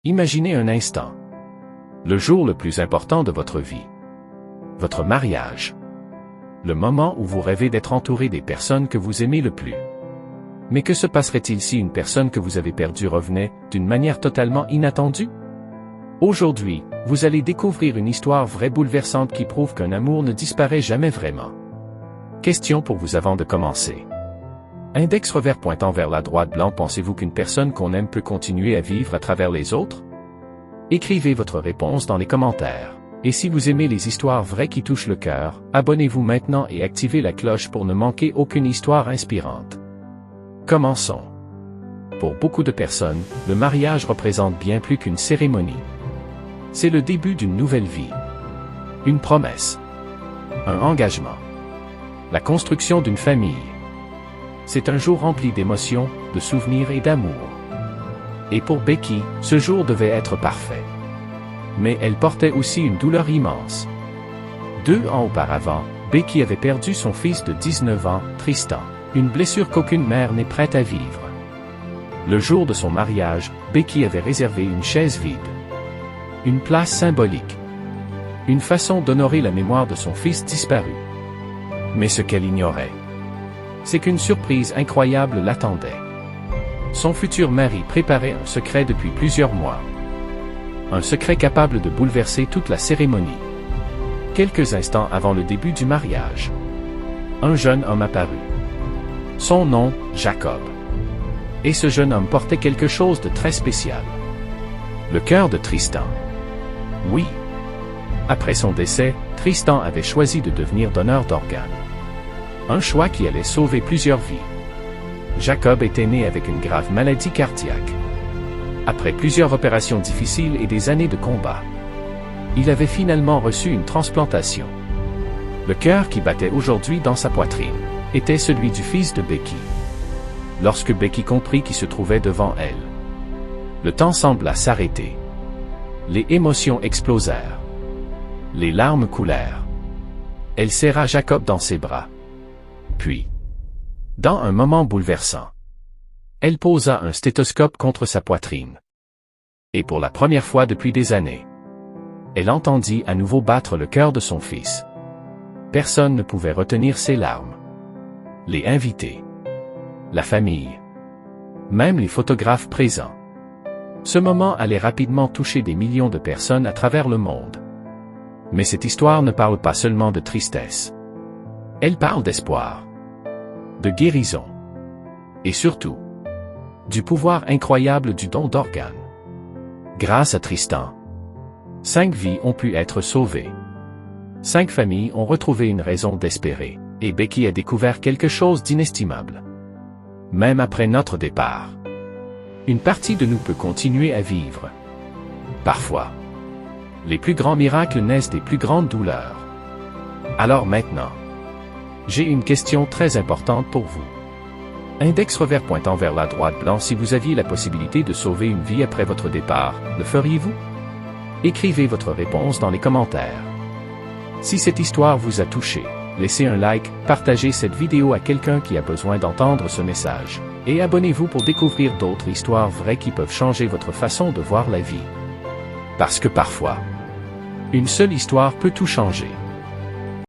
Imaginez un instant. Le jour le plus important de votre vie. Votre mariage. Le moment où vous rêvez d'être entouré des personnes que vous aimez le plus. Mais que se passerait-il si une personne que vous avez perdue revenait, d'une manière totalement inattendue? Aujourd'hui, vous allez découvrir une histoire vraie bouleversante qui prouve qu'un amour ne disparaît jamais vraiment. Question pour vous avant de commencer. Index revers pointant vers la droite blanc. Pensez-vous qu'une personne qu'on aime peut continuer à vivre à travers les autres? Écrivez votre réponse dans les commentaires. Et si vous aimez les histoires vraies qui touchent le cœur, abonnez-vous maintenant et activez la cloche pour ne manquer aucune histoire inspirante. Commençons. Pour beaucoup de personnes, le mariage représente bien plus qu'une cérémonie. C'est le début d'une nouvelle vie. Une promesse. Un engagement. La construction d'une famille. C'est un jour rempli d'émotions, de souvenirs et d'amour. Et pour Becky, ce jour devait être parfait. Mais elle portait aussi une douleur immense. 2 ans auparavant, Becky avait perdu son fils de 19 ans, Tristan. Une blessure qu'aucune mère n'est prête à vivre. Le jour de son mariage, Becky avait réservé une chaise vide. Une place symbolique. Une façon d'honorer la mémoire de son fils disparu. Mais ce qu'elle ignorait, c'est qu'une surprise incroyable l'attendait. Son futur mari préparait un secret depuis plusieurs mois. Un secret capable de bouleverser toute la cérémonie. Quelques instants avant le début du mariage, un jeune homme apparut. Son nom, Jacob. Et ce jeune homme portait quelque chose de très spécial. Le cœur de Tristan. Oui. Après son décès, Tristan avait choisi de devenir donneur d'organes. Un choix qui allait sauver plusieurs vies. Jacob était né avec une grave maladie cardiaque. Après plusieurs opérations difficiles et des années de combat, il avait finalement reçu une transplantation. Le cœur qui battait aujourd'hui dans sa poitrine était celui du fils de Becky. Lorsque Becky comprit qui se trouvait devant elle, le temps sembla s'arrêter. Les émotions explosèrent. Les larmes coulèrent. Elle serra Jacob dans ses bras. Puis, dans un moment bouleversant, elle posa un stéthoscope contre sa poitrine. Et pour la première fois depuis des années, elle entendit à nouveau battre le cœur de son fils. Personne ne pouvait retenir ses larmes. Les invités, la famille, même les photographes présents. Ce moment allait rapidement toucher des millions de personnes à travers le monde. Mais cette histoire ne parle pas seulement de tristesse. Elle parle d'espoir, de guérison, et surtout, du pouvoir incroyable du don d'organes. Grâce à Tristan, 5 vies ont pu être sauvées. 5 familles ont retrouvé une raison d'espérer. Et Becky a découvert quelque chose d'inestimable. Même après notre départ, une partie de nous peut continuer à vivre. Parfois, les plus grands miracles naissent des plus grandes douleurs. Alors maintenant, j'ai une question très importante pour vous. Index revers pointant vers la droite blanc. Si vous aviez la possibilité de sauver une vie après votre départ, le feriez-vous? Écrivez votre réponse dans les commentaires. Si cette histoire vous a touché, laissez un like, partagez cette vidéo à quelqu'un qui a besoin d'entendre ce message, et abonnez-vous pour découvrir d'autres histoires vraies qui peuvent changer votre façon de voir la vie. Parce que parfois, une seule histoire peut tout changer.